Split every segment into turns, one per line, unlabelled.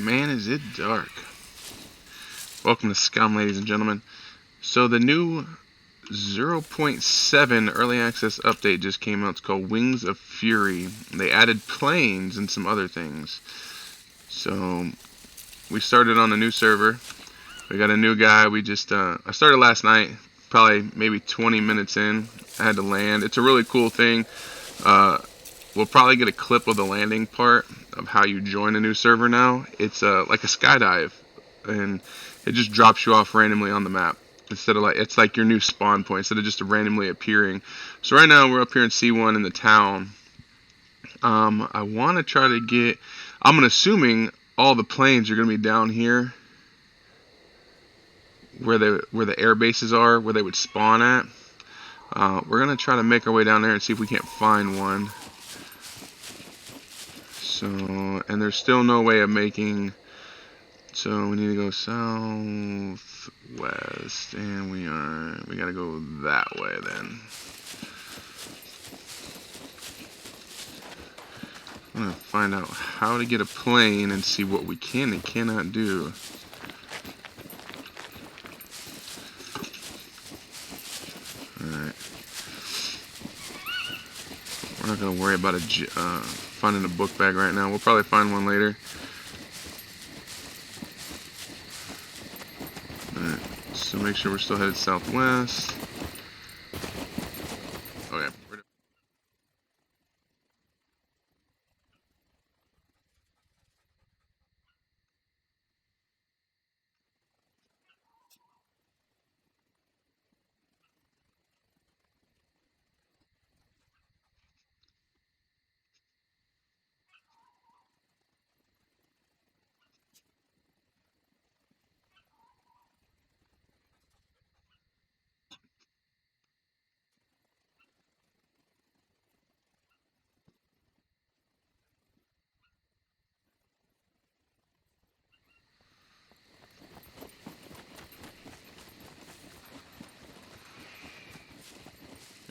Man, is it dark. Welcome to Scum, ladies and gentlemen. So the new 0.7 early access update just came out. It's called Wings of Fury. They added planes and some other things. So we started on a new server. We got a new guy. I started last night, probably maybe 20 minutes in. I had to land. It's a really cool thing. We'll probably get a clip of the landing part of how you join a new server now. It's like a skydive, and it just drops you off randomly on the map. Instead of it's like your new spawn point instead of just randomly appearing. So right now we're up here in C1 in the town. I want to try to get. I'm assuming all the planes are going to be down here, where the air bases are, where they would spawn at. We're going to try to make our way down there and see if we can't find one. So, and there's still no way of making, so we need to go southwest, and we gotta go that way then. I'm gonna find out how to get a plane and see what we can and cannot do. Alright. We're not gonna worry about finding a book bag right now. We'll probably find one later. Alright, so make sure we're still headed southwest. Okay.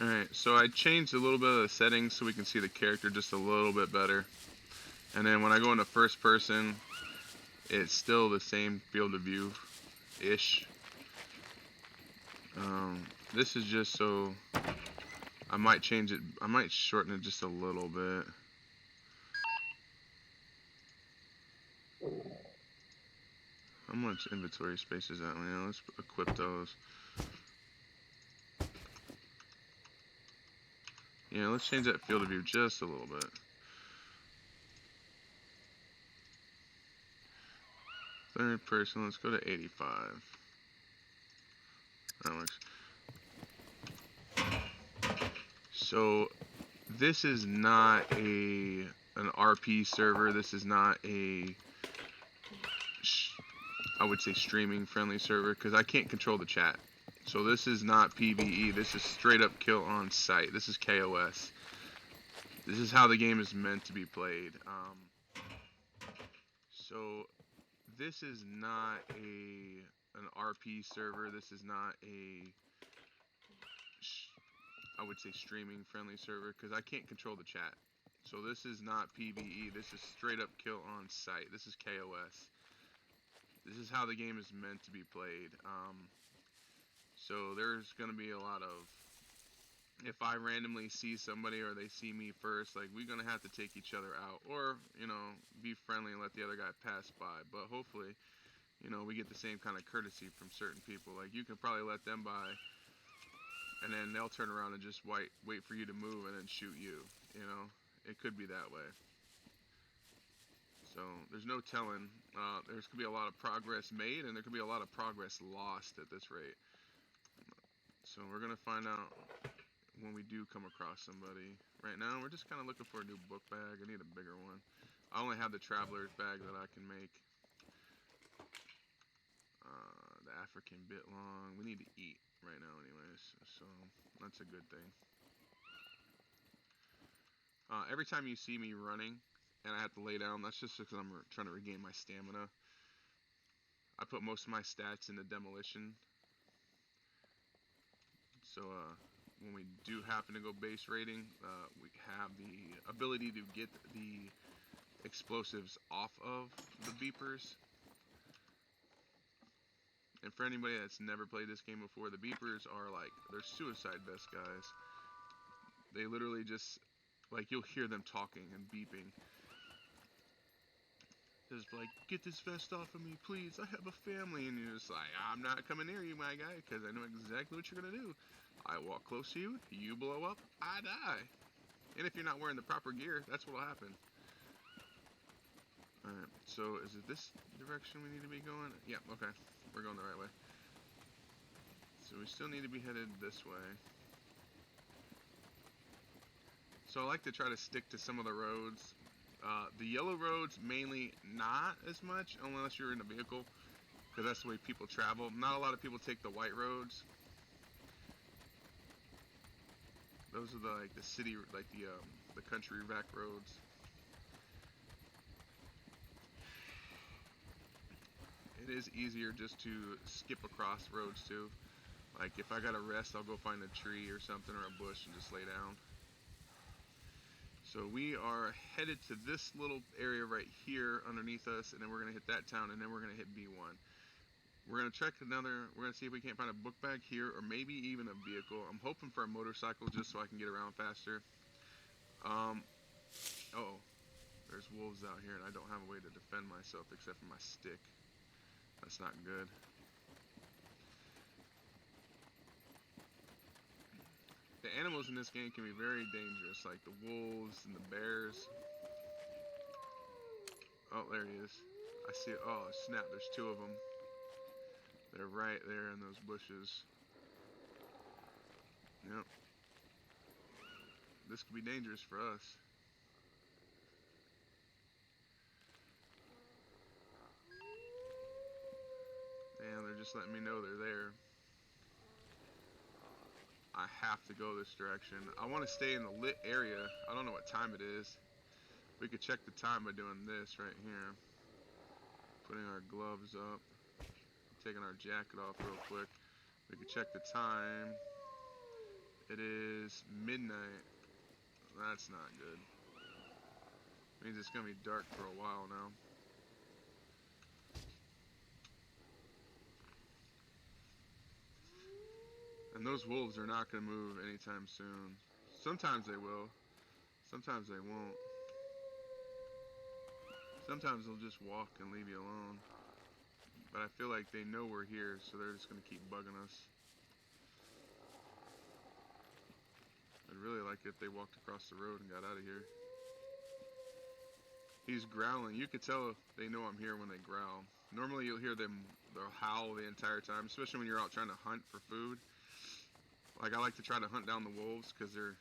Alright, so I changed a little bit of the settings so we can see the character just a little bit better. And then when I go into first person, it's still the same field of view-ish. This is just so, I might change it, I might shorten it just a little bit. How much inventory space is that? Yeah, let's equip those. Yeah, let's change that field of view just a little bit. Third person, let's go to 85. That works. So, this is not an RP server. This is not I would say streaming friendly server, because I can't control the chat. So this is not PvE. This is straight up kill on site. This is KOS. This is how the game is meant to be played. So this is not an RP server. This is not I would say streaming friendly server, because I can't control the chat. So this is not PvE. This is straight up kill on site. This is KOS. This is how the game is meant to be played. So there's going to be a lot of, if I randomly see somebody or they see me first, like, we're going to have to take each other out, or, you know, be friendly and let the other guy pass by. But hopefully, you know, we get the same kind of courtesy from certain people. Like, you can probably let them by, and then they'll turn around and just wait for you to move and then shoot you. You know, it could be that way. So there's no telling. There's could be a lot of progress made, and there could be a lot of progress lost at this rate. So we're gonna find out when we do come across somebody. Right now, we're just kind of looking for a new book bag. I need a bigger one. I only have the traveler's bag that I can make. The African bit long. We need to eat right now, anyways. So that's a good thing. Every time you see me running and I have to lay down, that's just because I'm trying to regain my stamina. I put most of my stats into demolition. So when we do happen to go base raiding, we have the ability to get the explosives off of the beepers. And for anybody that's never played this game before, the beepers are like, they're suicide vest guys. They literally just, like, you'll hear them talking and beeping. Just like, get this vest off of me, please, I have a family. And you're just like, I'm not coming near you, my guy, because I know exactly what you're going to do. I walk close to you, you blow up, I die. And if you're not wearing the proper gear, that's what will happen. Alright, so is it this direction we need to be going? Yeah, okay. We're going the right way. So we still need to be headed this way. So I like to try to stick to some of the roads. The yellow roads mainly not as much unless you're in a vehicle, because that's the way people travel. Not a lot of people take the white roads. Those are the city, like the country back roads. It is easier just to skip across roads too. Like if I gotta rest, I'll go find a tree or something or a bush and just lay down. So we are headed to this little area right here underneath us, and then we're gonna hit that town, and then we're gonna hit B1. We're gonna check another. We're gonna see if we can't find a book bag here, or maybe even a vehicle. I'm hoping for a motorcycle just so I can get around faster. Oh, there's wolves out here, and I don't have a way to defend myself except for my stick. That's not good. The animals in this game can be very dangerous, like the wolves and the bears. Oh, there he is. I see it. Oh, snap, there's two of them. They're right there in those bushes. Yep. This could be dangerous for us. Damn, they're just letting me know they're there. I have to go this direction. I want to stay in the lit area. I don't know what time it is. We could check the time by doing this right here. Putting our gloves up. Taking our jacket off real quick. We could check the time. It is midnight. That's not good. Means it's gonna be dark for a while now. And those wolves are not gonna move anytime soon. Sometimes they will. Sometimes they won't. Sometimes they'll just walk and leave you alone. But I feel like they know we're here, so they're just gonna keep bugging us. I'd really like it if they walked across the road and got out of here. He's growling. You could tell they know I'm here when they growl. Normally you'll hear them, they'll howl the entire time, especially when you're out trying to hunt for food. Like I like to try to hunt down the wolves because they're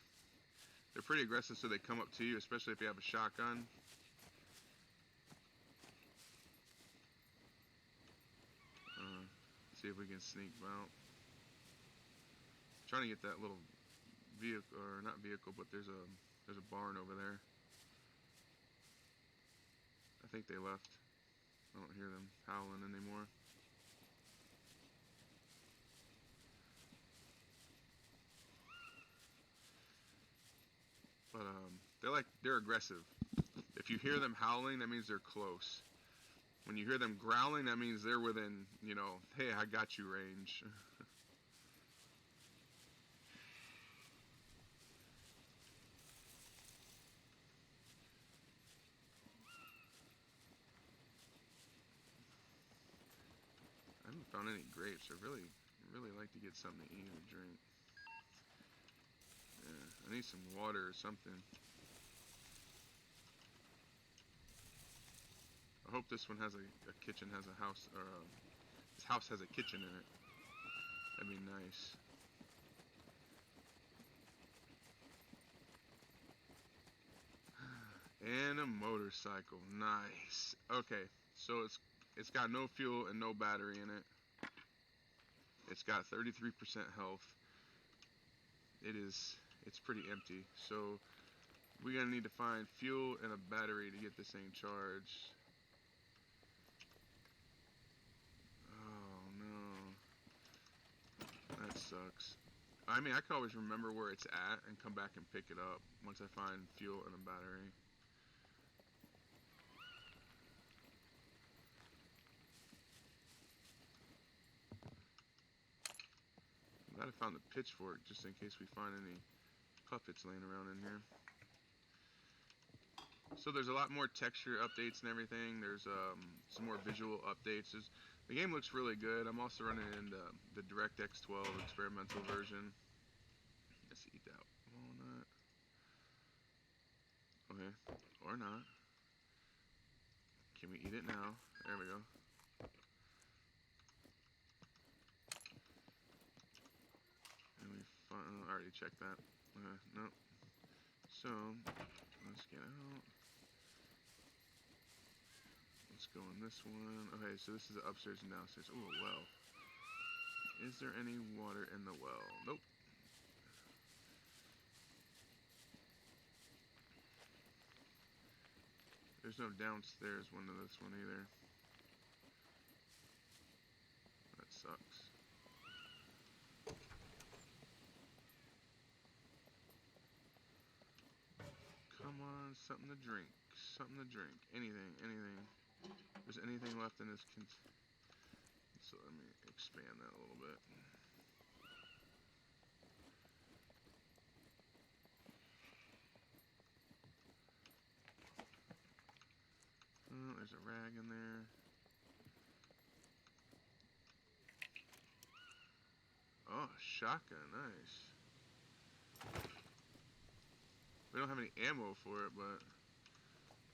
pretty aggressive, so they come up to you, especially if you have a shotgun. See if we can sneak out. Trying to get that little vehicle, or not vehicle, but there's a barn over there. I think they left. I don't hear them howling anymore. But they're aggressive. If you hear them howling, that means they're close. When you hear them growling, that means they're within, hey, I got you range. I haven't found any grapes. I really like to get something to eat or drink. Yeah, I need some water or something. I hope this one has a kitchen, has a house, or this house has a kitchen in it. That'd be nice. And a motorcycle, nice. Okay, so it's got no fuel and no battery in it. It's got 33% health. It's pretty empty. So we're gonna need to find fuel and a battery to get this thing charged. Oh no, that sucks. I mean, I can always remember where it's at and come back and pick it up once I find fuel and a battery. probably found the pitchfork just in case we find any puppets laying around in here. So there's a lot more texture updates and everything. There's some more visual updates. The game looks really good. I'm also running in the DirectX 12 experimental version. Let's eat that walnut. Okay, or not. Can we eat it now? There we go. And I already checked that. Nope. So, let's get out. Let's go in this one. Okay, so this is the upstairs and downstairs. Ooh, a well. Is there any water in the well? Nope. There's no downstairs one to this one either. That sucks. Come on, something to drink. Something to drink. Anything, anything. If there's anything left in this so let me expand that a little bit. Oh, there's a rag in there. Oh, shotgun, nice. We don't have any ammo for it, but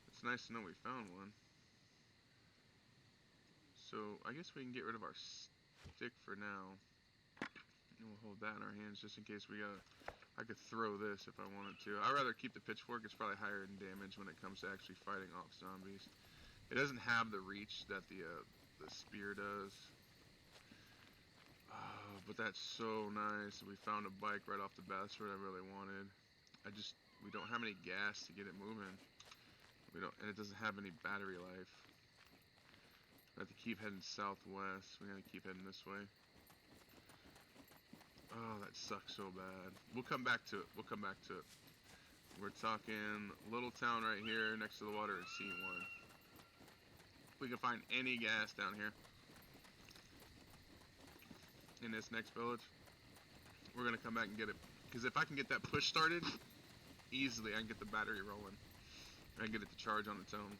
it's nice to know we found one. So, I guess we can get rid of our stick for now. And we'll hold that in our hands just in case we gotta... I could throw this if I wanted to. I'd rather keep the pitchfork. It's probably higher in damage when it comes to actually fighting off zombies. It doesn't have the reach that the spear does. Oh, but that's so nice. We found a bike right off the bat. That's what I really wanted. We don't have any gas to get it moving. And it doesn't have any battery life. I have to keep heading southwest. We're gonna keep heading this way. Oh, that sucks so bad. We'll come back to it. We'll come back to it. We're talking little town right here next to the water in C1. If we can find any gas down here in this next village, we're gonna come back and get it. Because if I can get that push started, easily I can get the battery rolling. I can get it to charge on its own.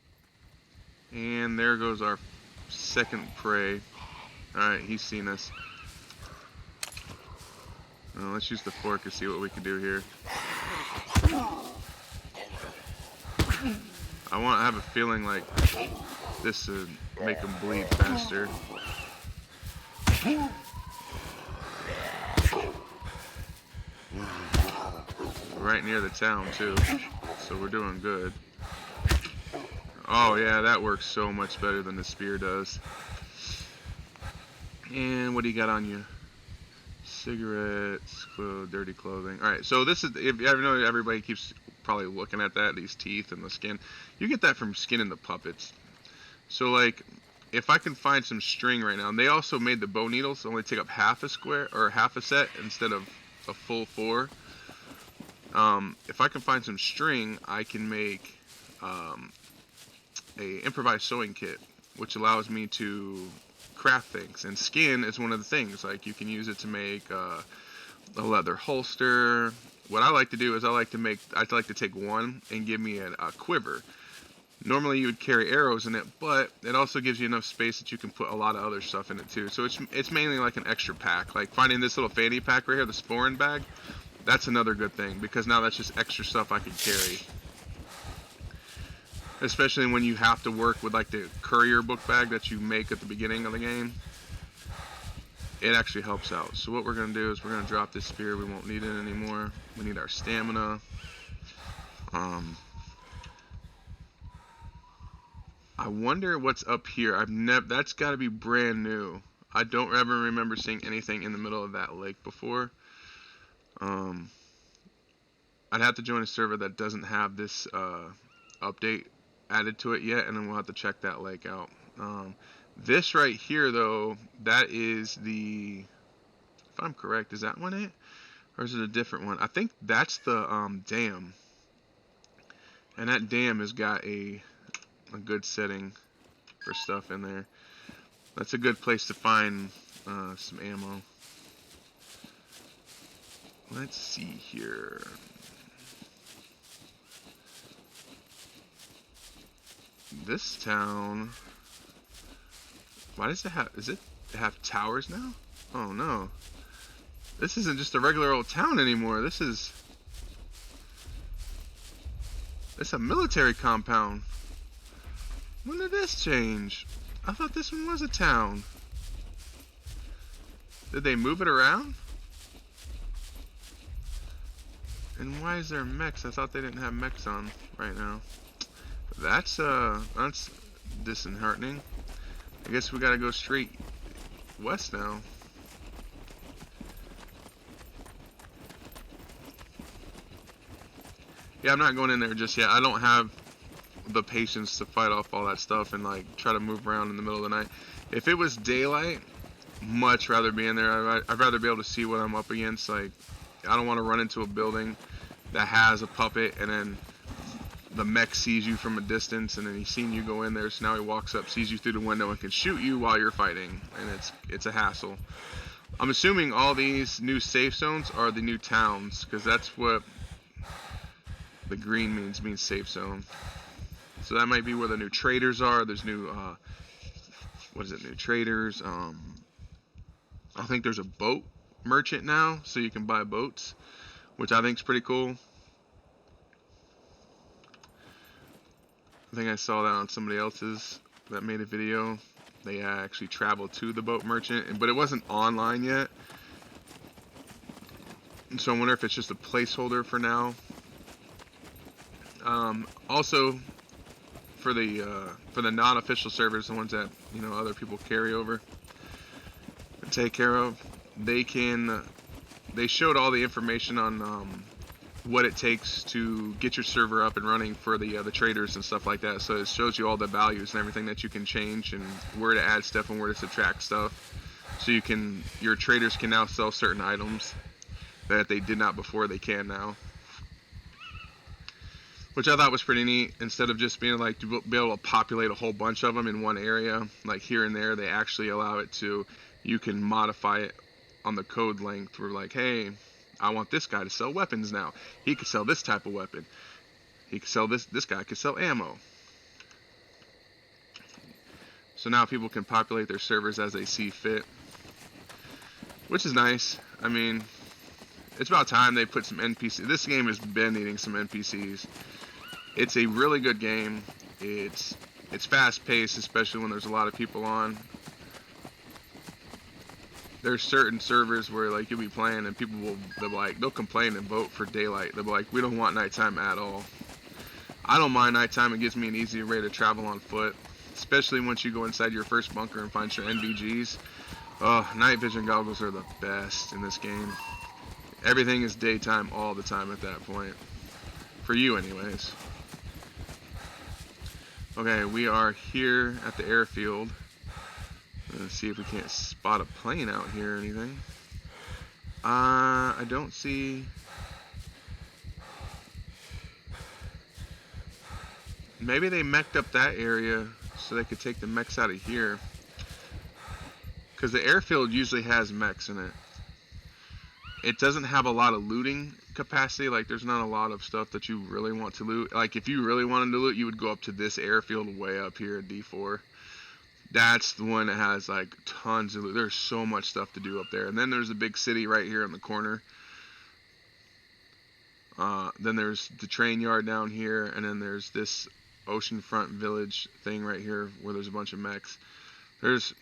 And there goes our second prey. Alright, he's seen us. Let's use the fork to see what we can do here. I have a feeling like this would make him bleed faster. Right near the town too, so we're doing good. Oh yeah, that works so much better than the spear does. And what do you got on you? Cigarettes, dirty clothing. Alright, so this is, if you ever know, everybody keeps probably looking at that, these teeth and the skin. You get that from skinning the puppets. So like, if I can find some string right now, and they also made the bow needles only take up half a square, or half a set instead of a full 4. If I can find some string, I can make a improvised sewing kit, which allows me to craft things, and skin is one of the things. Like, you can use it to make a leather holster. What I like to do is I like to take one and give me a quiver. Normally you would carry arrows in it, but it also gives you enough space that you can put a lot of other stuff in it too. So it's mainly like an extra pack. Like finding this little fanny pack right here, the sporin bag, that's another good thing, because now that's just extra stuff I can carry. Especially when you have to work with like the courier book bag that you make at the beginning of the game. It actually helps out. So what we're going to do is we're going to drop this spear. We won't need it anymore. We need our stamina. I wonder what's up here. That's got to be brand new. I don't ever remember seeing anything in the middle of that lake before. I'd have to join a server that doesn't have this update added to it yet, and then we'll have to check that lake out. This right here, though, that is the, if I'm correct, is that one it? Or is it a different one? I think that's the dam. And that dam has got a good setting for stuff in there. That's a good place to find some ammo. Let's see here. This town. Why does it have? Is it have towers now? Oh no. This isn't just a regular old town anymore. It's a military compound. When did this change? I thought this one was a town. Did they move it around? And why is there mechs? I thought they didn't have mechs on right now. That's disheartening. I guess we gotta go straight west now. Yeah, I'm not going in there just yet. I don't have the patience to fight off all that stuff and like try to move around in the middle of the night. If it was daylight, much rather be in there. I'd rather be able to see what I'm up against. Like, I don't want to run into a building that has a puppet and then the mech sees you from a distance and then he's seen you go in there, so now he walks up, sees you through the window and can shoot you while you're fighting, and it's a hassle. I'm assuming all these new safe zones are the new towns, because that's what the green means safe zone. So that might be where the new traders are. There's new new traders. I think there's a boat merchant now, so you can buy boats, which I think is pretty cool. I think I saw that on somebody else's that made a video. They actually traveled to the boat merchant, but it wasn't online yet. And so I wonder if it's just a placeholder for now. Also, for the non-official servers, the ones that other people carry over and take care of, they showed all the information on what it takes to get your server up and running for the traders and stuff like that. So it shows you all the values and everything that you can change and where to add stuff and where to subtract stuff. So your traders can now sell certain items that they did not before. They can now, which I thought was pretty neat. Instead of just being like to be able to populate a whole bunch of them in one area, like here and there, they actually allow it to. You can modify it on the code length. We're like, hey, I want this guy to sell weapons now. He could sell this type of weapon. He could sell this guy could sell ammo. So now people can populate their servers as they see fit, which is nice. I mean, it's about time they put some NPCs. This game has been needing some NPCs. It's a really good game. It's fast paced, especially when there's a lot of people on. There's certain servers where like you'll be playing and people they'll complain and vote for daylight. They'll be like, we don't want nighttime at all. I don't mind nighttime. It gives me an easier way to travel on foot, especially once you go inside your first bunker and find your NVGs. Oh, night vision goggles are the best in this game. Everything is daytime all the time at that point. For you anyways. Okay, we are here at the airfield. Let's see if we can't spot a plane out here or anything. I don't see. Maybe they mech'd up that area so they could take the mechs out of here. Because the airfield usually has mechs in it. It doesn't have a lot of looting capacity. Like, there's not a lot of stuff that you really want to loot. Like, if you really wanted to loot, you would go up to this airfield way up here at D4. That's the one that has like tons of loot. There's so much stuff to do up there. And then there's the big city right here in the corner. Then there's the train yard down here, and then there's this oceanfront village thing right here where there's a bunch of mechs. There's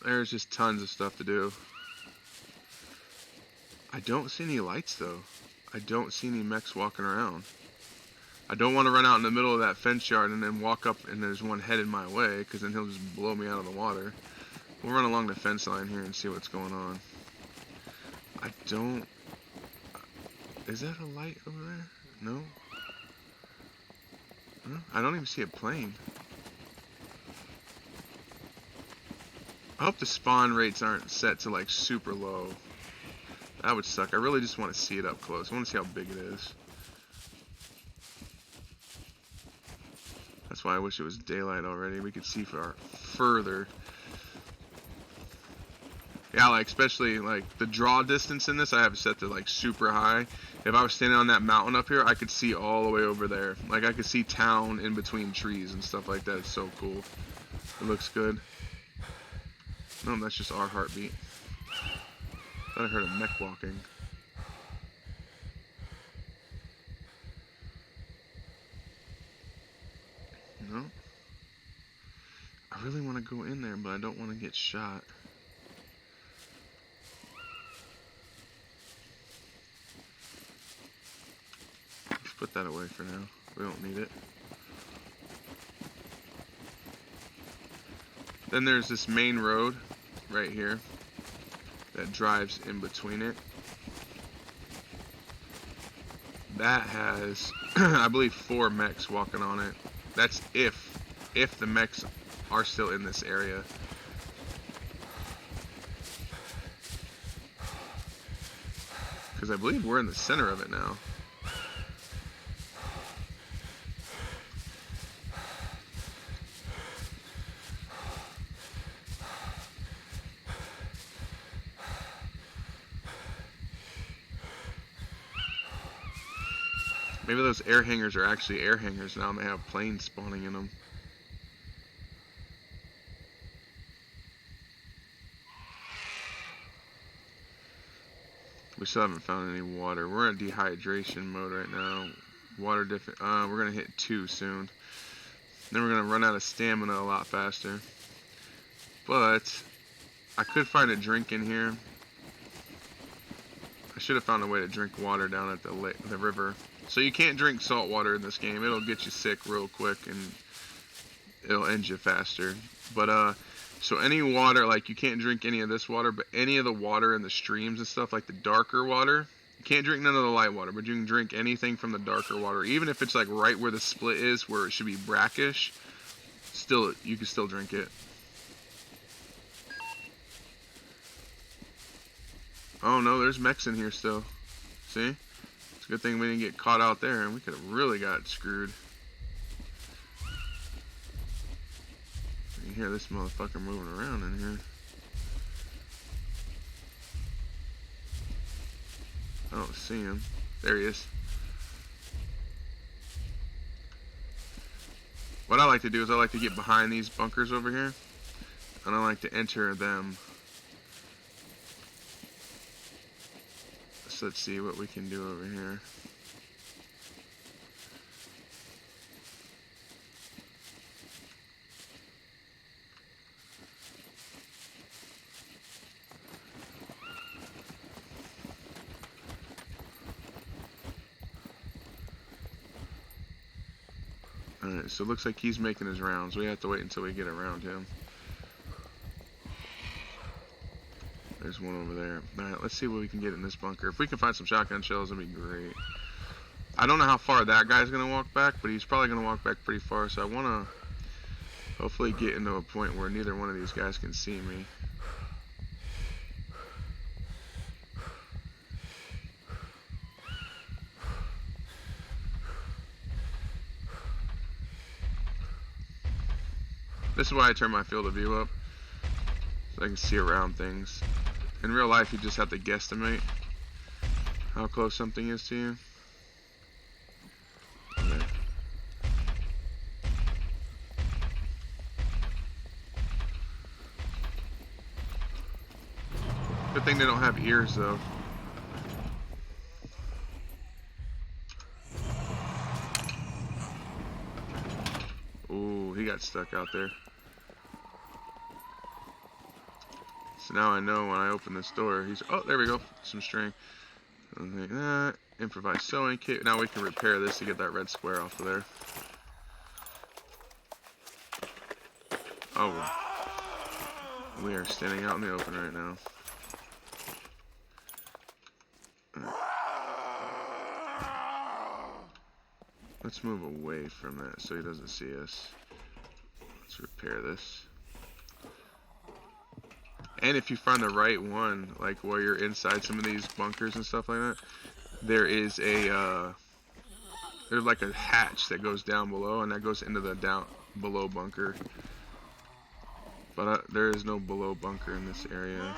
just tons of stuff to do. I don't see any lights though. I don't see any mechs walking around. I don't want to run out in the middle of that fence yard and then walk up and there's one headed my way, because then he'll just blow me out of the water. We'll run along the fence line here and see what's going on. I don't... Is that a light over there? No? Huh? I don't even see a plane. I hope the spawn rates aren't set to like super low. That would suck. I really just want to see it up close. I want to see how big it is. That's why I wish it was daylight already. We could see further. Yeah, like especially like the draw distance in this, I have it set to like super high. If I was standing on that mountain up here, I could see all the way over there. Like I could see town in between trees and stuff like that. It's so cool. It looks good. No, that's just our heartbeat. Thought I heard a mech walking. No. I really want to go in there, but I don't want to get shot. Let's put that away for now. We don't need it. Then there's this main road right here that drives in between it. That has, I believe, 4 mechs walking on it. That's if the mechs are still in this area. Because I believe we're in the center of it now. Maybe those air hangars are actually air hangars now and they have planes spawning in them. We still haven't found any water. We're in dehydration mode right now. Water different. We're gonna hit 2 soon. Then we're gonna run out of stamina a lot faster. But I could find a drink in here. I should have found a way to drink water down at the river. So you can't drink salt water in this game. It'll get you sick real quick and it'll end you faster. But so any water, like you can't drink any of this water, but any of the water in the streams and stuff, like the darker water, you can't drink none of the light water, but you can drink anything from the darker water. Even if it's like right where the split is, where it should be brackish, still you can still drink it. Oh no, there's mechs in here still. See? It's a good thing we didn't get caught out there, and we could have really got screwed. You hear this motherfucker moving around in here. I don't see him. There he is. What I like to do is I like to get behind these bunkers over here, and I like to enter them. So let's see what we can do over here. Alright, so it looks like he's making his rounds. We have to wait until we get around him. There's one over there. Alright, let's see what we can get in this bunker. If we can find some shotgun shells, that'd be great. I don't know how far that guy's going to walk back, but he's probably going to walk back pretty far, so I want to hopefully get into a point where neither one of these guys can see me. This is why I turn my field of view up, so I can see around things. In real life, you just have to guesstimate how close something is to you. Okay. Good thing they don't have ears, though. Ooh, he got stuck out there. So now I know when I open this door, he's... Oh, there we go. Some string. Something like that. Improvised sewing kit. Now we can repair this to get that red square off of there. Oh. We are standing out in the open right now. Let's move away from that so he doesn't see us. Let's repair this. And if you find the right one, like while you're inside some of these bunkers and stuff like that, there is a there's like a hatch that goes down below, and that goes into the down below bunker. But there is no below bunker in this area.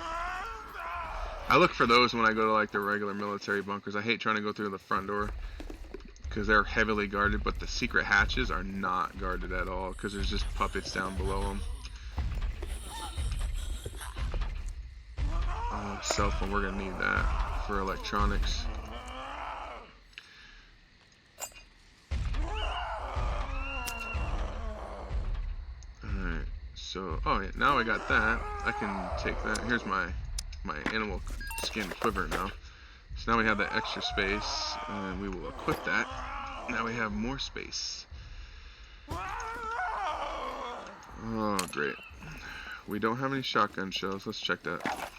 I look for those when I go to like the regular military bunkers. I hate trying to go through the front door because they're heavily guarded, but the secret hatches are not guarded at all because there's just puppets down below them. Cell phone, we're gonna need that for electronics. Alright, so, oh yeah, now I got that. I can take that. Here's my animal skin quiver now. So now we have that extra space, and we will equip that. Now we have more space. Oh, great. We don't have any shotgun shells. Let's check that.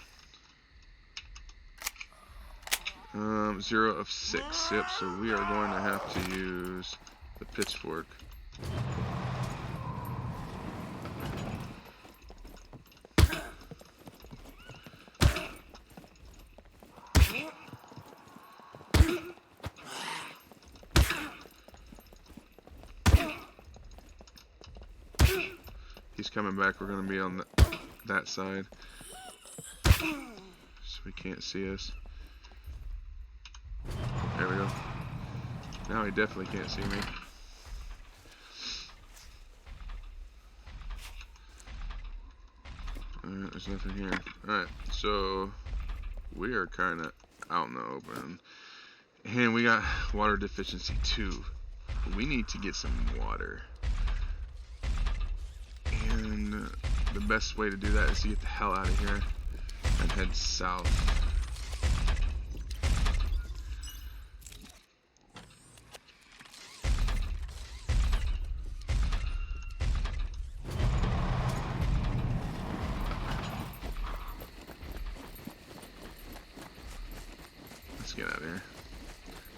0 of 6. Yep, so we are going to have to use the pitchfork. He's coming back. We're going to be on that side, so he can't see us. There we go. Now he definitely can't see me. Alright, there's nothing here. Alright, so we are kind of out in the open. And we got water deficiency 2. We need to get some water. And the best way to do that is to get the hell out of here and head south. Let's get out of here.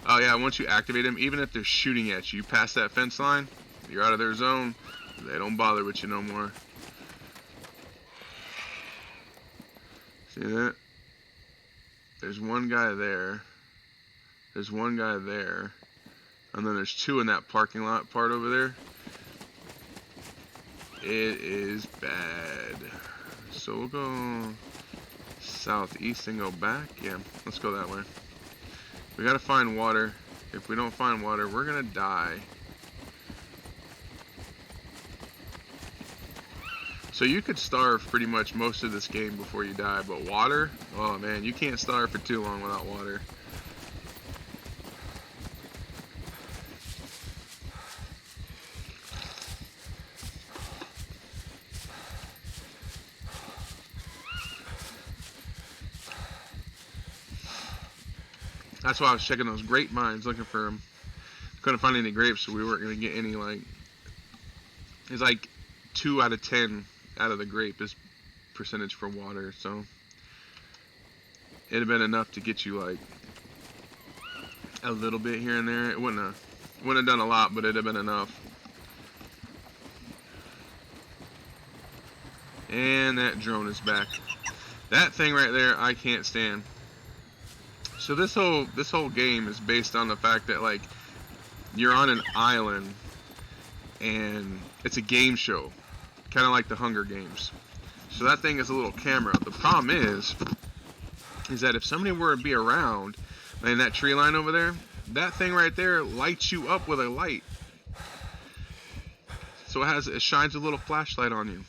Oh yeah, once you activate them, even if they're shooting at you, past that fence line, you're out of their zone. They don't bother with you no more. See that? There's one guy there. There's one guy there. And then there's 2 in that parking lot part over there. It is bad. So we'll go southeast and go back. Yeah, let's go that way. We gotta find water. If we don't find water, we're gonna die. So you could starve pretty much most of this game before you die, but water, oh man, you can't starve for too long without water. That's why I was checking those grapevines, looking for them. Couldn't find any grapes, so we weren't gonna get any. Like, it's like 2 out of 10 out of the grape is percentage for water, so it'd have been enough to get you like a little bit here and there. It wouldn't have done a lot, but it'd have been enough. And that drone is back. That thing right there, I can't stand. So this whole game is based on the fact that like you're on an island and it's a game show. Kind of like the Hunger Games. So that thing is a little camera. The problem is that if somebody were to be around, and that tree line over there, that thing right there lights you up with a light. So it shines a little flashlight on you,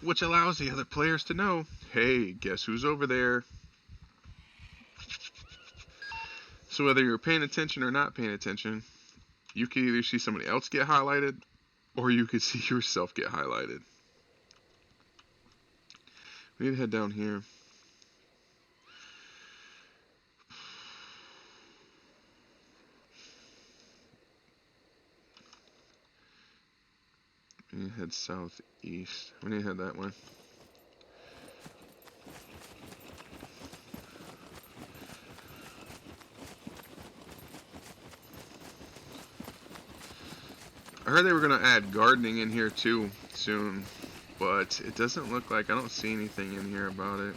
which allows the other players to know, hey, guess who's over there? So whether you're paying attention or not paying attention, you can either see somebody else get highlighted, or you could see yourself get highlighted. We need to head down here. We need to head southeast. We need to head that way. I heard they were going to add gardening in here too soon, but it doesn't look like, I don't see anything in here about it.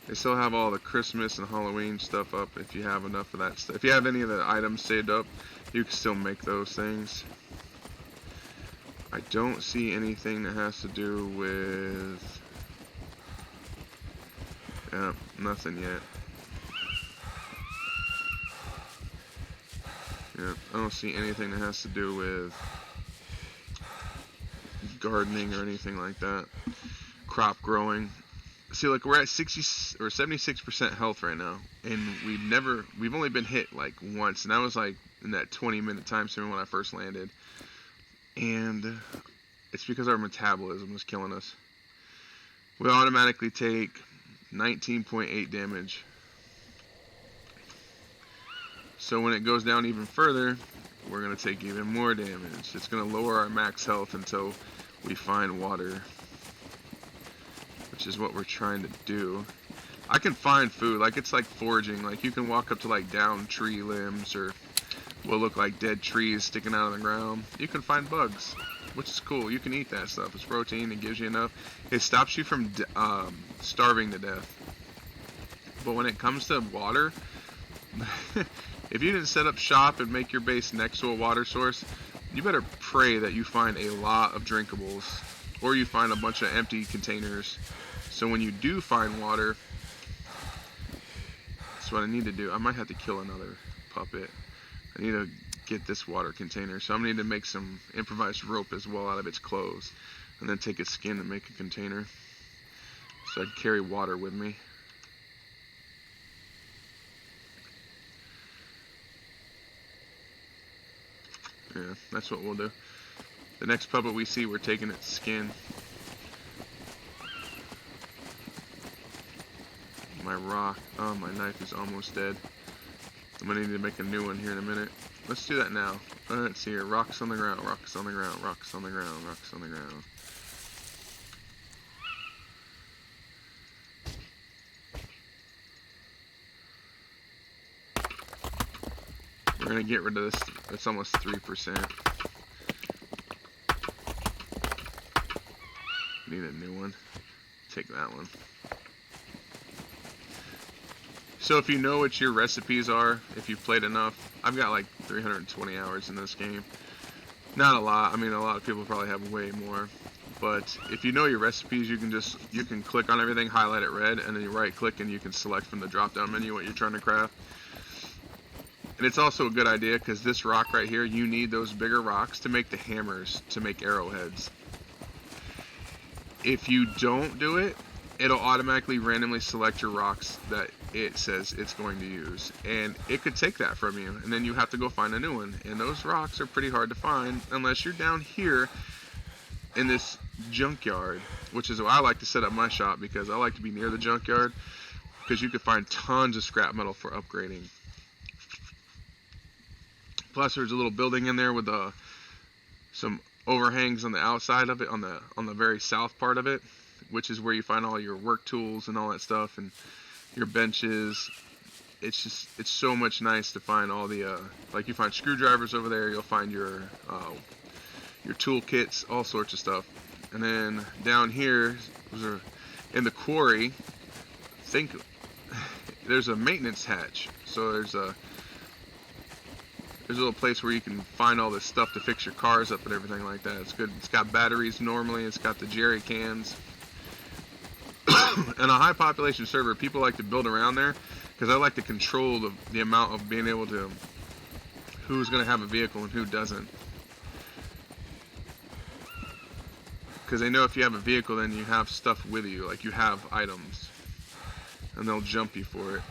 They still have all the Christmas and Halloween stuff up if you have enough of that stuff. If you have any of the items saved up, you can still make those things. I don't see anything that has to do with... Yep, nothing yet. Yep, I don't see anything that has to do with gardening or anything like that. Crop growing. See, like, we're at 60 or 76% health right now, and we've only been hit like once, and that was like in that 20-minute time frame when I first landed. And it's because our metabolism is killing us. We automatically take 19.8 damage. So when it goes down even further, we're going to take even more damage. It's going to lower our max health until we find water, which is what we're trying to do. I can find food, like it's like foraging. Like you can walk up to like down tree limbs or what look like dead trees sticking out of the ground. You can find bugs, which is cool. You can eat that stuff. It's protein. It gives you enough. It stops you from starving to death. But when it comes to water, if you didn't set up shop and make your base next to a water source, you better pray that you find a lot of drinkables, or you find a bunch of empty containers. So when you do find water, that's what I need to do. I might have to kill another puppet. I need to get this water container. So I'm going to need to make some improvised rope as well out of its clothes, and then take its skin and make a container so I can carry water with me. Yeah, that's what we'll do. The next puppet we see, we're taking its skin. My rock. Oh, my knife is almost dead. I'm gonna need to make a new one here in a minute. Let's do that now. Let's see here. Rocks on the ground, rocks on the ground, rocks on the ground, rocks on the ground. We're gonna get rid of this. It's almost 3%. Need a new one. Take that one. So if you know what your recipes are, if you've played enough, I've got like 320 hours in this game. Not a lot. I mean, a lot of people probably have way more. But if you know your recipes, you can click on everything, highlight it red, and then you right click and you can select from the drop down menu what you're trying to craft. And it's also a good idea because this rock right here, you need those bigger rocks to make the hammers, to make arrowheads. If you don't do it, it'll automatically randomly select your rocks that it says it's going to use. And it could take that from you, and then you have to go find a new one. And those rocks are pretty hard to find unless you're down here in this junkyard, which is why I like to set up my shop, because I like to be near the junkyard, because you could find tons of scrap metal for upgrading. Plus, there's a little building in there with some overhangs on the outside of it, on the very south part of it, which is where you find all your work tools and all that stuff, and your benches. It's so much nice to find all the like you find screwdrivers over there. You'll find your tool kits, all sorts of stuff. And then down here, in the quarry, there's a maintenance hatch. So there's a little place where you can find all this stuff to fix your cars up and everything like that. It's good. It's got batteries normally. It's got the jerry cans. And a high population server, people like to build around there because I like to control the amount of being able to, who's going to have a vehicle and who doesn't. Because they know if you have a vehicle, then you have stuff with you, like you have items, and they'll jump you for it.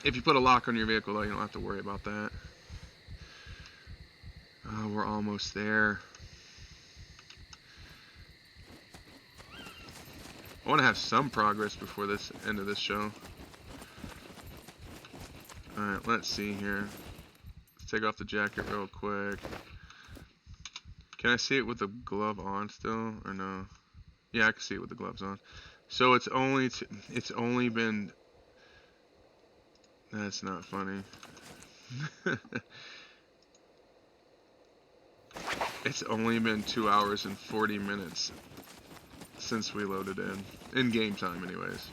If you put a lock on your vehicle, though, you don't have to worry about that. Oh, we're almost there. I want to have some progress before this end of this show. Alright, let's see here. Let's take off the jacket real quick. Can I see it with the glove on still, or no? Yeah, I can see it with the gloves on. So it's only been... That's not funny. It's only been 2 hours and 40 minutes since we loaded in game time anyways.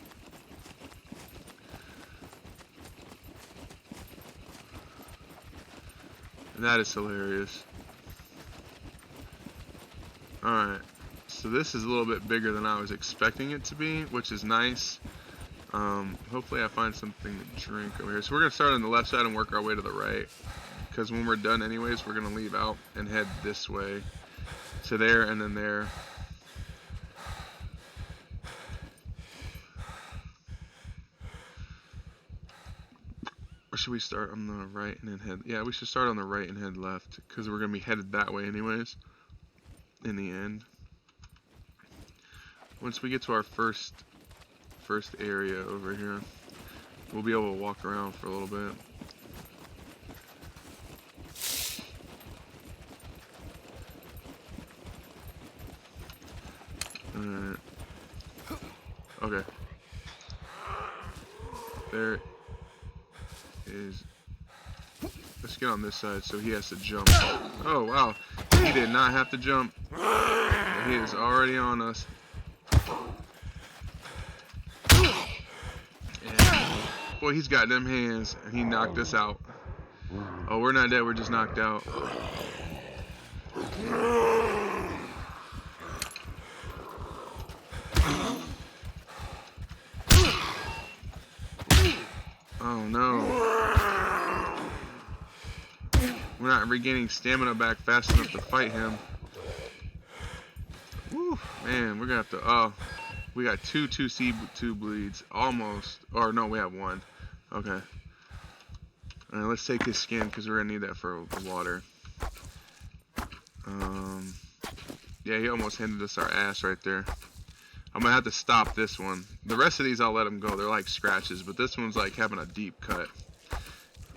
And that is hilarious. Alright. So this is a little bit bigger than I was expecting it to be, which is nice. Hopefully I find something to drink over here. So we're going to start on the left side and work our way to the right. Because when we're done anyways, we're going to leave out and head this way to there and then there. Or should we start on the right and then head... Yeah, we should start on the right and head left. Because we're going to be headed that way anyways. In the end. Once we get to our first area over here, we'll be able to walk around for a little bit. Alright. Okay. There is... Let's get on this side so he has to jump. Oh, wow. He did not have to jump. He is already on us. Boy, he's got them hands, and he knocked us out. Oh, we're not dead, we're just knocked out. Oh, no. We're not regaining stamina back fast enough to fight him. Woo, man, we're gonna have to... Oh, we got two bleeds. Almost. Or, no, we have one. Okay. Alright, let's take his skin because we're gonna need that for the water. Yeah, he almost handed us our ass right there. I'm gonna have to stop this one. The rest of these I'll let them go. They're like scratches, but this one's like having a deep cut.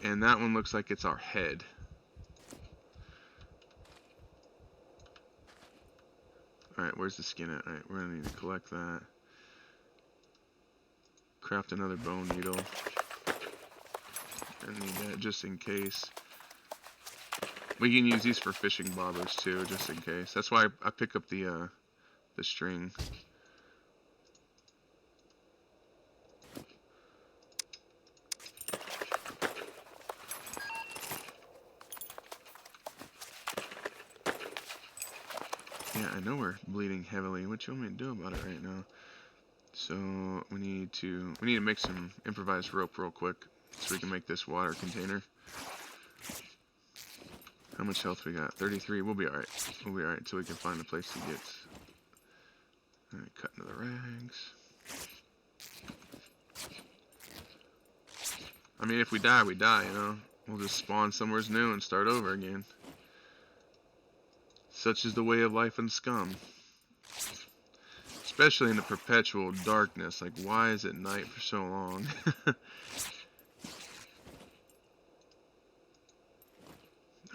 And that one looks like it's our head. Alright, where's the skin at? Alright, we're gonna need to collect that. Craft another bone needle. I need that just in case. We can use these for fishing bobbers too, just in case. That's why I pick up the string. Yeah, I know we're bleeding heavily. What you want me to do about it right now? So we need to make some improvised rope real quick so we can make this water container. How much health we got? 33. We'll be alright. We'll be alright until we can find a place to get. Alright, cut into the rags. I mean, if we die, we die, you know? We'll just spawn somewhere new and start over again. Such is the way of life in Scum. Especially in the perpetual darkness. Like, why is it night for so long?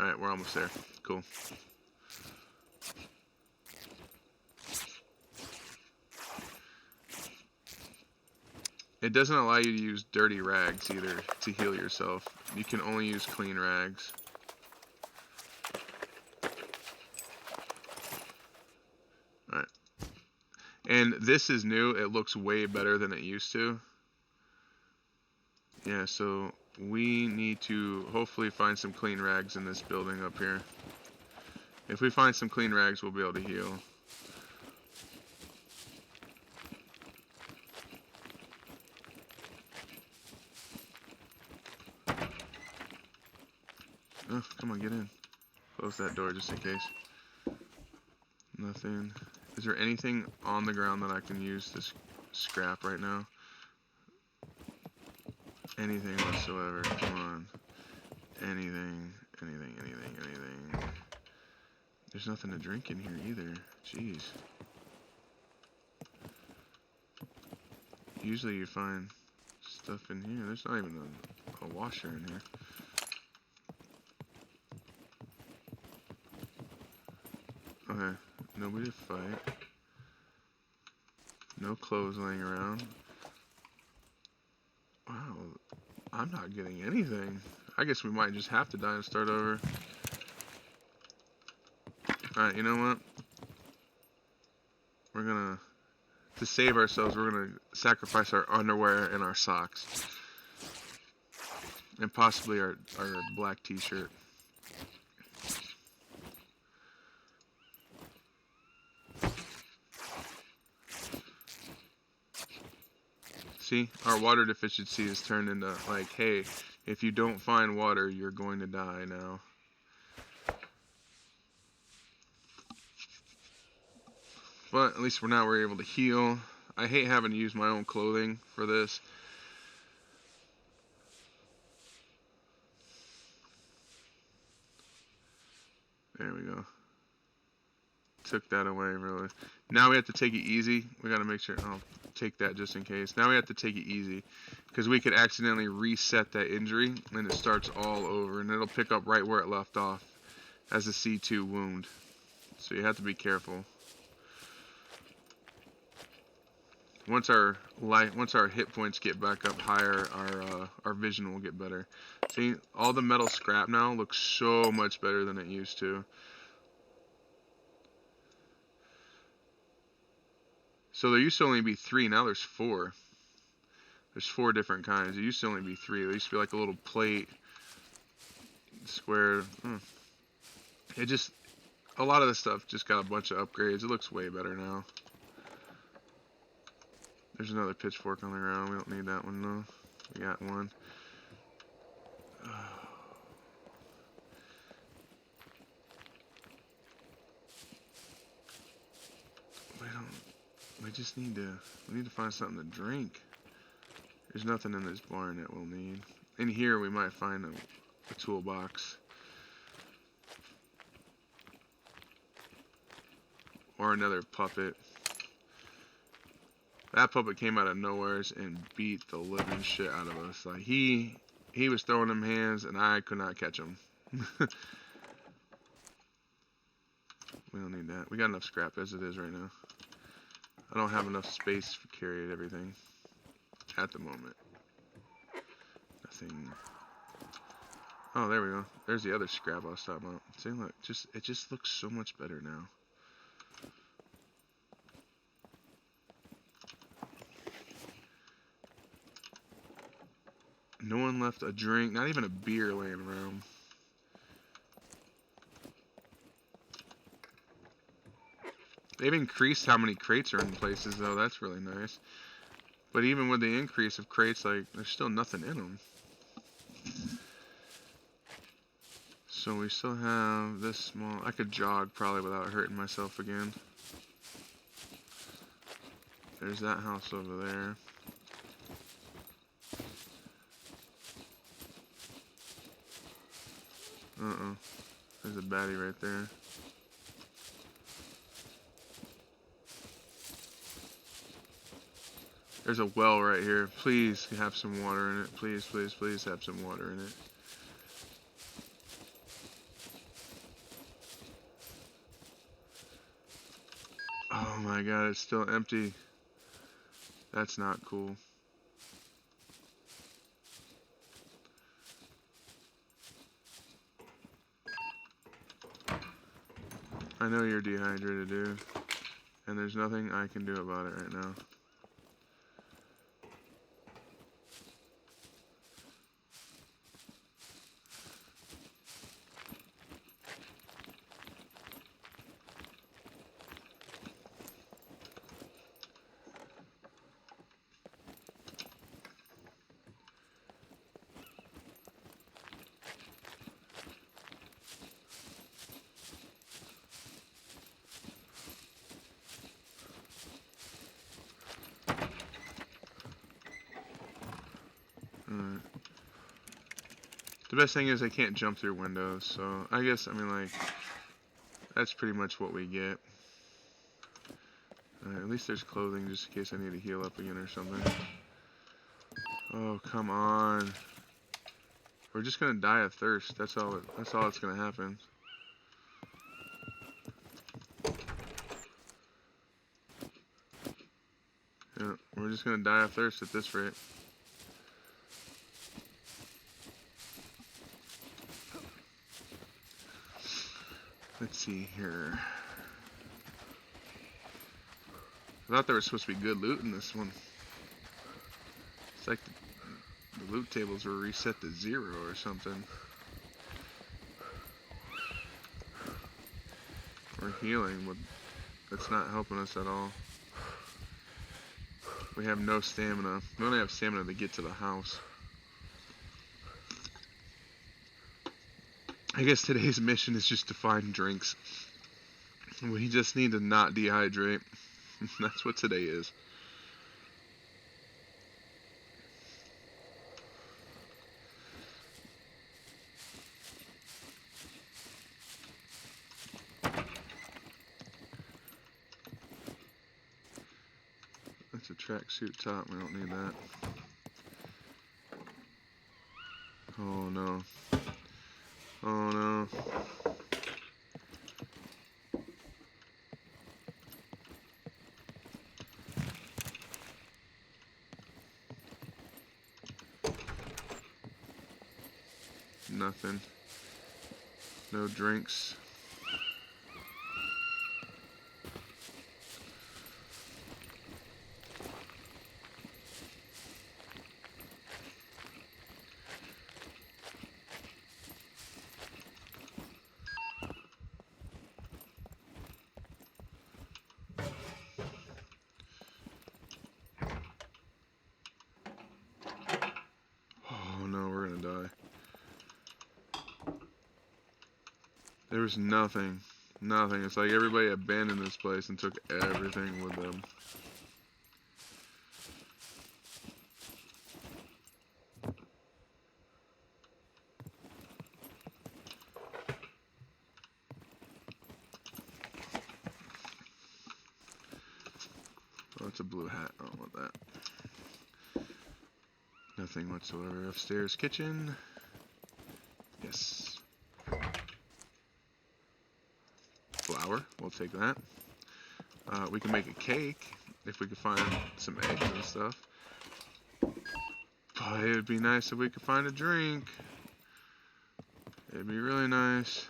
Alright, we're almost there. Cool. It doesn't allow you to use dirty rags either to heal yourself. You can only use clean rags. Alright. And this is new. It looks way better than it used to. Yeah, so we need to hopefully find some clean rags in this building up here. If we find some clean rags, we'll be able to heal. Oh, come on, get in. Close that door just in case. Nothing. Is there anything on the ground that I can use to scrap right now? Anything whatsoever. Come on. Anything. There's nothing to drink in here either. Jeez. Usually you find stuff in here. There's not even a washer in here. Okay. Nobody to fight. No clothes laying around. Wow. I'm not getting anything. I guess we might just have to die and start over. Alright, you know what? We're gonna... To save ourselves, we're gonna sacrifice our underwear and our socks. And possibly our black t-shirt. See, our water deficiency is turned into like, hey, if you don't find water, you're going to die now. But at least now we're able to heal. I hate having to use my own clothing for this. There we go. Took that away, really. Now we have to take it easy. We got to make sure. I'll take that just in case. Now we have to take it easy because we could accidentally reset that injury and it starts all over and it'll pick up right where it left off as a C2 wound. So you have to be careful. Once our hit points get back up higher, our vision will get better. See, all the metal scrap now looks so much better than it used to. So there used to only be 3, now there's 4. There's 4 different kinds. There used to only be 3. There used to be like a little plate, square. It just, a lot of this stuff just got a bunch of upgrades. It looks way better now. There's another pitchfork on the ground. We don't need that one though. We got one. We need to find something to drink. There's nothing in this barn that we'll need. In here we might find a toolbox. Or another puppet. That puppet came out of nowheres and beat the living shit out of us. Like he was throwing them hands and I could not catch him. We don't need that. We got enough scrap as it is right now. I don't have enough space for carrying everything at the moment. Nothing. Oh, there we go. There's the other scrap I was talking about. See, look, it just looks so much better now. No one left a drink, not even a beer laying around. They've increased how many crates are in places, though. That's really nice. But even with the increase of crates, like, there's still nothing in them. So we still have this small. I could jog probably without hurting myself again. There's that house over there. Uh-oh. There's a baddie right there. There's a well right here. Please have some water in it. Please, please, please have some water in it. Oh my god, it's still empty. That's not cool. I know you're dehydrated, dude. And there's nothing I can do about it right now. The best thing is I can't jump through windows, so I guess, I mean, like, that's pretty much what we get. At least there's clothing just in case I need to heal up again or something. Oh, come on. We're just gonna die of thirst. That's all that's gonna happen. Yeah, we're just gonna die of thirst at this rate. Let's see here. I thought there was supposed to be good loot in this one. It's like the loot tables were reset to 0 or something. We're healing, but that's not helping us at all. We have no stamina. We only have stamina to get to the house. I guess today's mission is just to find drinks. We just need to not dehydrate. That's what today is. That's a tracksuit top. We don't need that. Oh no. Oh no. Nothing. No drinks. Oh no, we're gonna die. There was nothing. Nothing. It's like everybody abandoned this place and took everything with them. Oh, it's a blue hat. I don't want that. Nothing whatsoever. Upstairs kitchen. Yes. Flour. We'll take that. We can make a cake if we could find some eggs and stuff. But it would be nice if we could find a drink. It'd be really nice.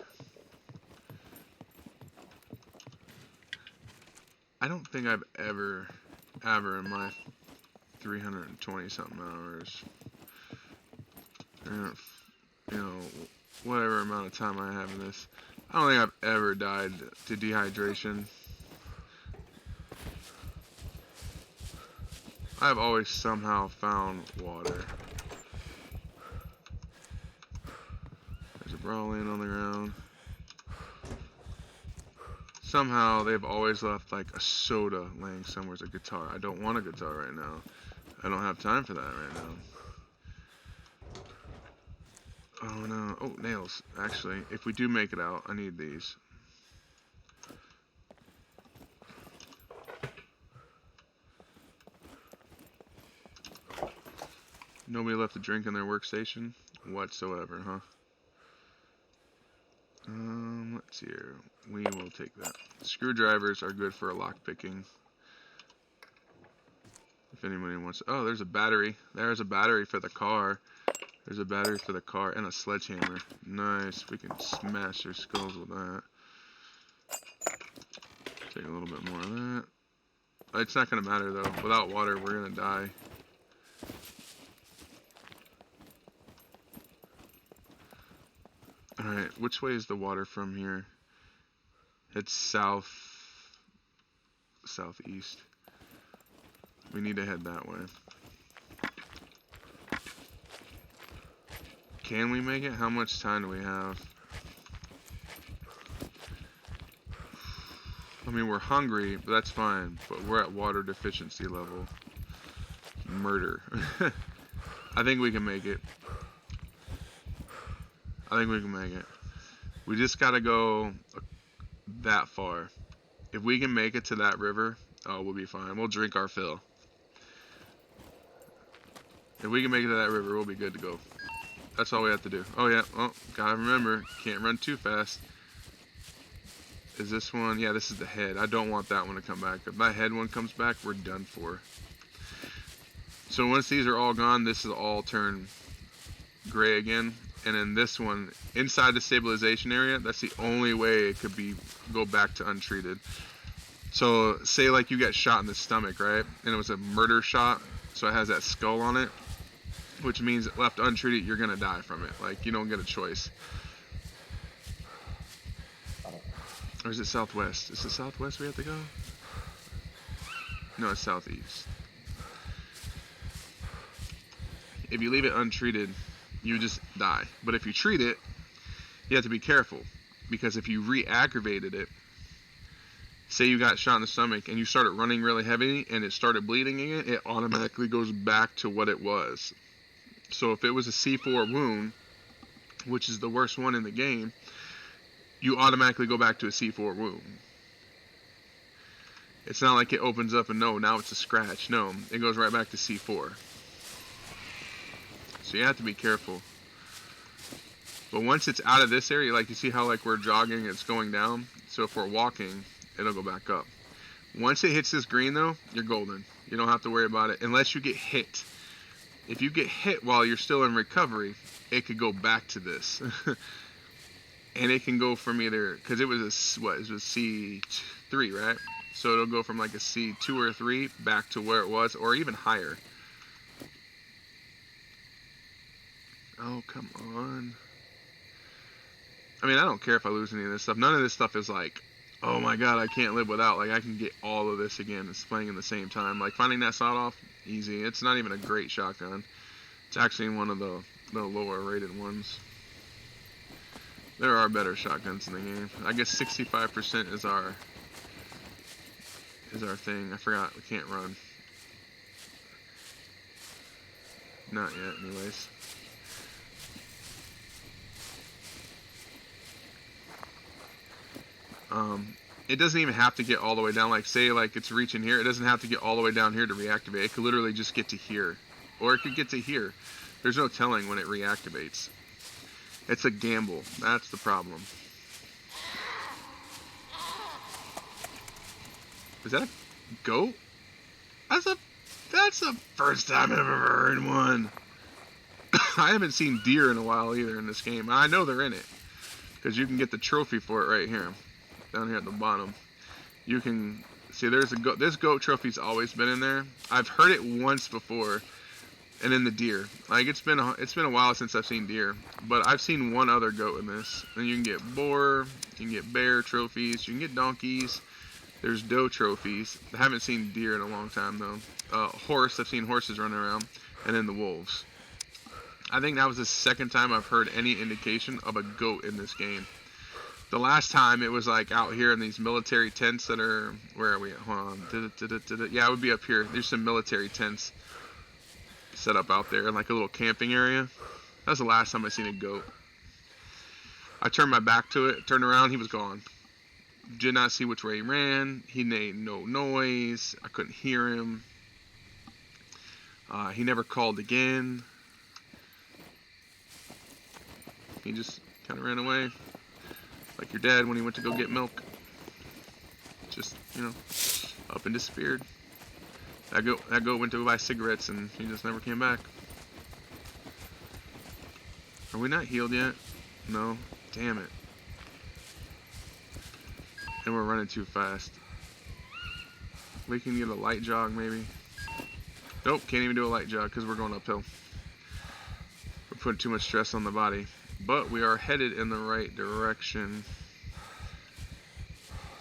I don't think I've ever in my 320 something hours, you know, whatever amount of time I have in this, I don't think I've ever died to dehydration. I've always somehow found water. There's a bra laying on the ground. Somehow they've always left like a soda laying somewhere as a guitar. I don't want a guitar right now. I don't have time for that right now. Oh no. Oh, nails. Actually, if we do make it out, I need these. Nobody left a drink in their workstation whatsoever, huh? Let's see here. We will take that. Screwdrivers are good for lock picking. If anybody wants. Oh, there's a battery. There's a battery for the car. There's a battery for the car and a sledgehammer. Nice. We can smash their skulls with that. Take a little bit more of that. It's not going to matter though. Without water, we're going to die. Alright, which way is the water from here? It's southeast. We need to head that way. Can we make it? How much time do we have? I mean, we're hungry, but that's fine. But we're at water deficiency level. Murder. I think we can make it. I think we can make it. We just gotta go that far. If we can make it to that river, oh, we'll be fine. We'll drink our fill. If we can make it to that river, we'll be good to go. That's all we have to do. Oh yeah, oh, gotta remember, can't run too fast. Is this one? Yeah, this is the head. I don't want that one to come back. If that head one comes back, we're done for. So once these are all gone, this is all turn gray again. And then this one, inside the stabilization area, that's the only way it could go back to untreated. So say like you get shot in the stomach, right? And it was a murder shot, so it has that skull on it, which means left untreated, you're gonna die from it. Like, you don't get a choice. Or is it southwest? Is it southwest we have to go? No, it's southeast. If you leave it untreated, you just die. But if you treat it, you have to be careful, because if you re-aggravated it, say you got shot in the stomach and you started running really heavy and it started bleeding again, it automatically goes back to what it was. So if it was a C4 wound, which is the worst one in the game, you automatically go back to a C4 wound. It's not like it opens up and no, now it's a scratch. No, it goes right back to C4. So you have to be careful. But once it's out of this area, like you see how like we're jogging, it's going down. So if we're walking, it'll go back up. Once it hits this green though, you're golden. You don't have to worry about it unless you get hit. If you get hit while you're still in recovery, it could go back to this. And it can go from either, because it was it was C3, right? So it'll go from like a C2 or 3 back to where it was, or even higher. Oh, come on. I mean, I don't care if I lose any of this stuff. None of this stuff is like, oh my god, I can't live without. Like, I can get all of this again. It's playing in the same time. Like, finding that sawed-off, easy. It's not even a great shotgun. It's actually one of the lower rated ones. There are better shotguns in the game. I guess 65% is our thing. I forgot, we can't run. Not yet, anyways. It doesn't even have to get all the way down. Like, say, like, it's reaching here. It doesn't have to get all the way down here to reactivate. It could literally just get to here. Or it could get to here. There's no telling when it reactivates. It's a gamble. That's the problem. Is that a goat? That's the first time I've ever heard one. I haven't seen deer in a while either in this game. I know they're in it, because you can get the trophy for it right here, down here at the bottom. You can see there's a goat. This goat trophy's always been in there. I've heard it once before, and then the deer. Like, it's been a while since I've seen deer, but I've seen one other goat in this. And you can get boar, you can get bear trophies, you can get donkeys. There's doe trophies. I haven't seen deer in a long time though. Horse, I've seen horses running around, and then the wolves. I think that was the second time I've heard any indication of a goat in this game. The last time it was like out here in these military tents that are, where are we at? Hold on. Yeah, it would be up here. There's some military tents set up out there in like a little camping area. That was the last time I seen a goat. I turned my back to it, turned around, he was gone. Did not see which way he ran. He made no noise. I couldn't hear him. He never called again. He just kind of ran away. Like your dad when he went to go get milk. Just, up and disappeared. That goat went to go buy cigarettes and he just never came back. Are we not healed yet? No. Damn it. And we're running too fast. We can get a light jog maybe. Nope, can't even do a light jog because we're going uphill. We're putting too much stress on the body. But we are headed in the right direction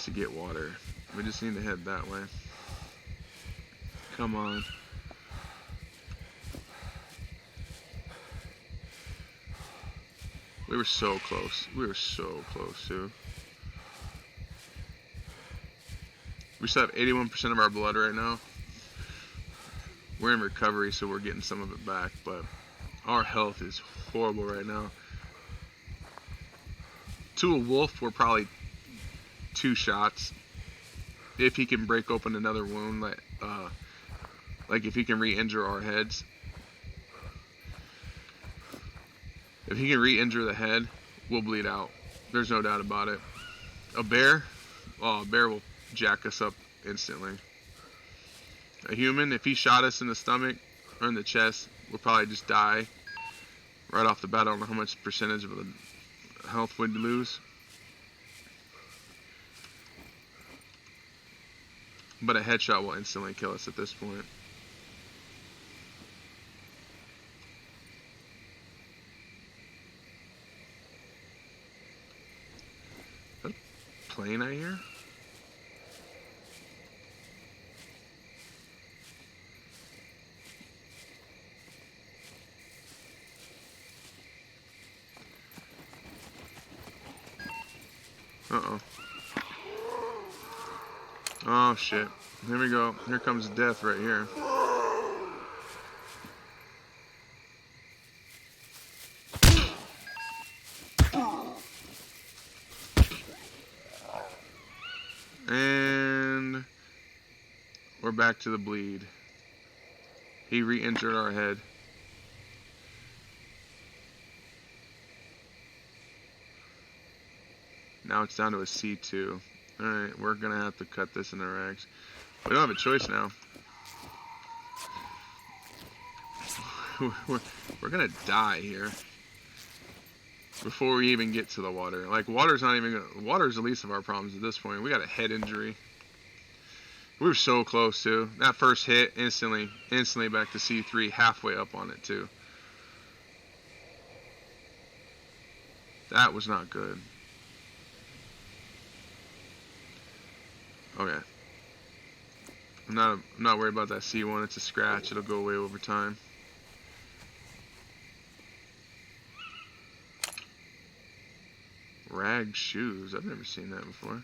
to get water. We just need to head that way. Come on. We were so close. We were so close, too. We still have 81% of our blood right now. We're in recovery, so we're getting some of it back, but our health is horrible right now. To a wolf, we're probably 2 shots. If he can break open another wound, like if he can re-injure our heads. If he can re-injure the head, we'll bleed out. There's no doubt about it. A bear? Oh, a bear will jack us up instantly. A human, if he shot us in the stomach or in the chest, we'll probably just die right off the bat. I don't know how much percentage of the health we'd lose. But a headshot will instantly kill us at this point. Is that a plane I hear? Uh-oh. Oh, shit. Here we go. Here comes death right here. And we're back to the bleed. He re-injured our head. Now it's down to a C2. Alright, we're going to have to cut this into rags. We don't have a choice now. We're going to die here. Before we even get to the water. Like, water's not even gonna... Water's the least of our problems at this point. We got a head injury. We were so close, too. That first hit, instantly back to C3, halfway up on it, too. That was not good. Okay. I'm not worried about that C1. It's a scratch. It'll go away over time. Rag shoes. I've never seen that before.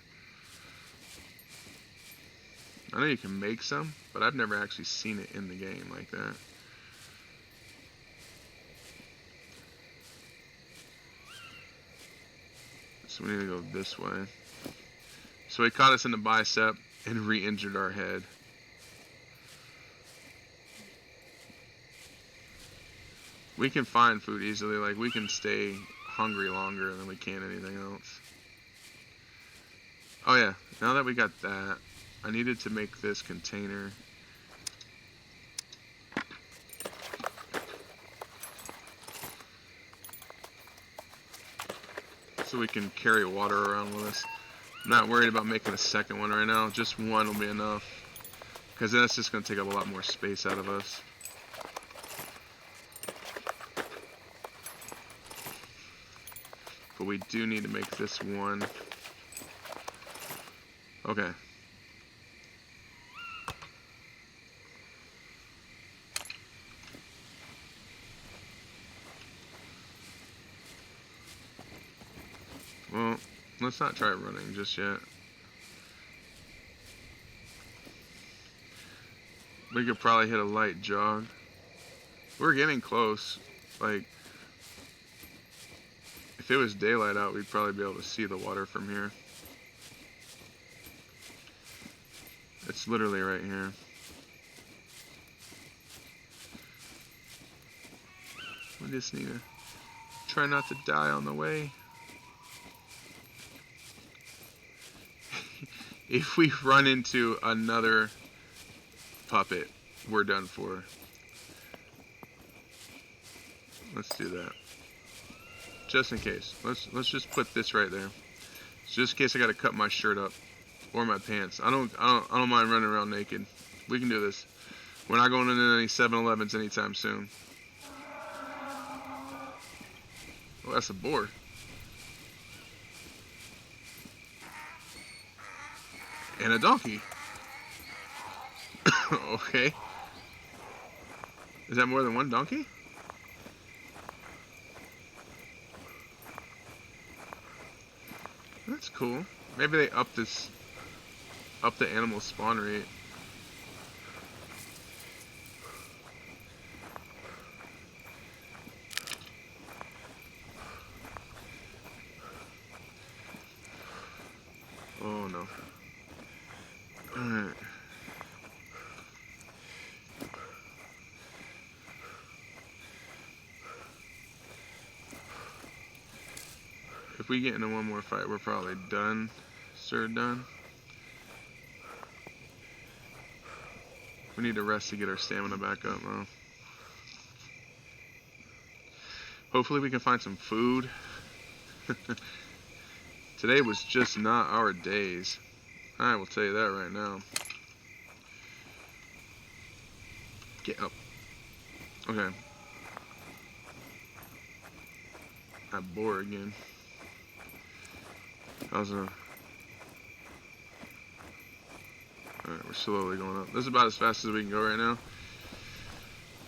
I know you can make some, but I've never actually seen it in the game like that. So we need to go this way. So he caught us in the bicep and re-injured our head. We can find food easily. Like, we can stay hungry longer than we can anything else. Oh yeah, now that we got that, I needed to make this container. So we can carry water around with us. I'm not worried about making a second one right now. Just one will be enough. Because that's just going to take up a lot more space out of us. But we do need to make this one. Okay. Well, let's not try running just yet. We could probably hit a light jog. We're getting close. Like, if it was daylight out, we'd probably be able to see the water from here. It's literally right here. We just need to try not to die on the way. If we run into another puppet, we're done for. Let's do that. Just in case. Let's just put this right there. Just in case I gotta cut my shirt up or my pants. I don't mind running around naked. We can do this. We're not going into any 7-Elevens anytime soon. Oh, that's a boar. And a donkey. Okay. Is that more than one donkey? That's cool. Maybe they up the animal spawn rate. Oh no. Alright. If we get into one more fight, we're probably done. Sir, done. We need to rest to get our stamina back up, though. Hopefully we can find some food. Today was just not our days. I will tell you that right now. Get up. Okay. I bore again. How's Alright, we're slowly going up. This is about as fast as we can go right now.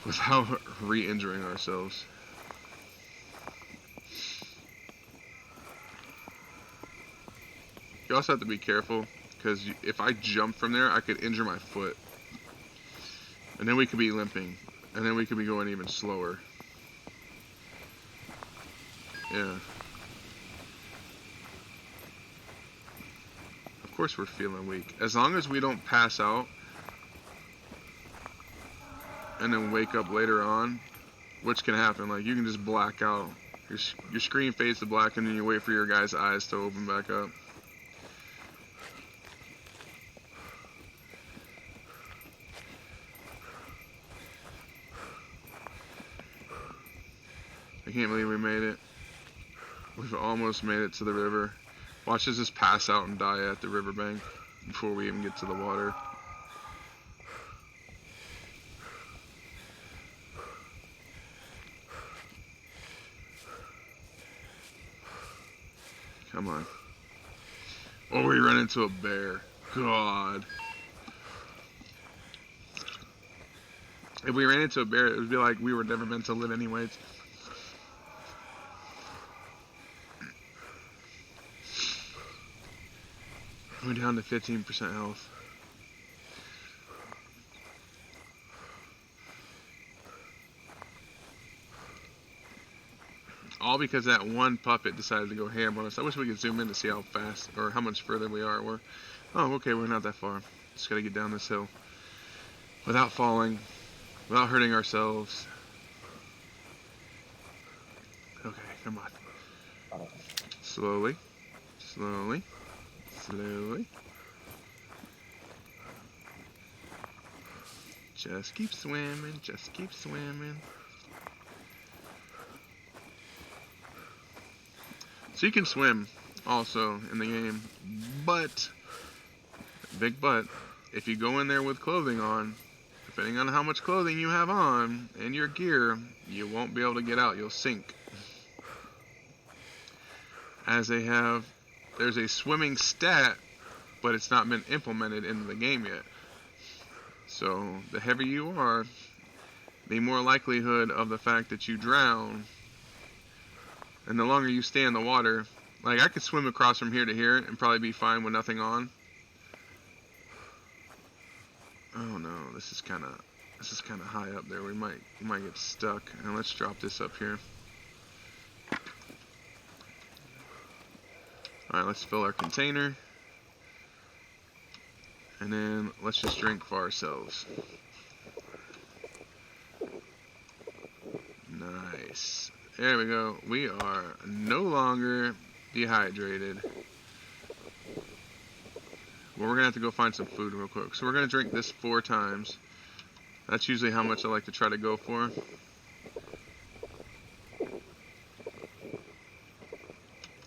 Without re-injuring ourselves. You also have to be careful, because if I jump from there, I could injure my foot. And then we could be limping. And then we could be going even slower. Yeah. Of course we're feeling weak. As long as we don't pass out and then wake up later on, which can happen. Like, you can just black out. Your screen fades to black, and then you wait for your guy's eyes to open back up. I can't believe we made it. We've almost made it to the river. Watch us just pass out and die at the riverbank before we even get to the water. Come on. Oh, we ran into a bear. God. If we ran into a bear, it would be like we were never meant to live anyways. We're down to 15% health. All because that one puppet decided to go ham on us. I wish we could zoom in to see how fast or how much further we are. Oh, okay, we're not that far. Just gotta get down this hill without falling, without hurting ourselves. Okay, come on. Slowly, slowly, slowly. Just keep swimming, just keep swimming. So you can swim also in the game, but, big but, if you go in there with clothing on, depending on how much clothing you have on and your gear, you won't be able to get out. You'll sink. As there's a swimming stat, but it's not been implemented into the game yet. So the heavier you are, the more likelihood of the fact that you drown. And the longer you stay in the water, like I could swim across from here to here and probably be fine with nothing on. Oh no, this is kind of high up there. We might get stuck. And let's drop this up here. All right, let's fill our container. And then let's just drink for ourselves. Nice. There we go. We are no longer dehydrated. Well, we're going to have to go find some food real quick. So we're going to drink this 4 times. That's usually how much I like to try to go for.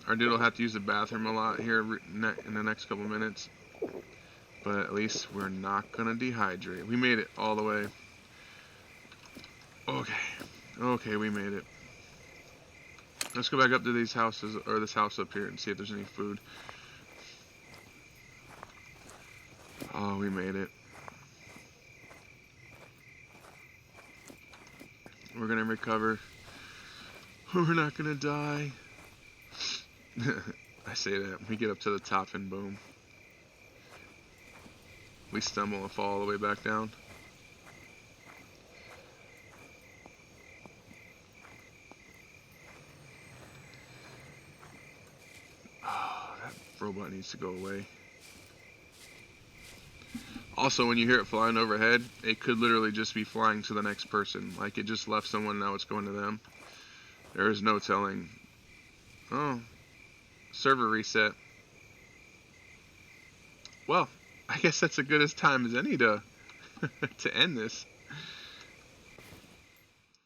Our dude will have to use the bathroom a lot here in the next couple minutes. But at least we're not going to dehydrate. We made it all the way. Okay, we made it. Let's go back up to these houses, or this house up here, and see if there's any food. Oh, we made it. We're gonna recover. We're not gonna die. I say that. We get up to the top and boom. We stumble and fall all the way back down. Robot needs to go away. Also, when you hear it flying overhead, it could literally just be flying to the next person. Like it just left someone, now it's going to them. There is no telling. Oh, server reset. Well, I guess that's as good as time as any to to end this.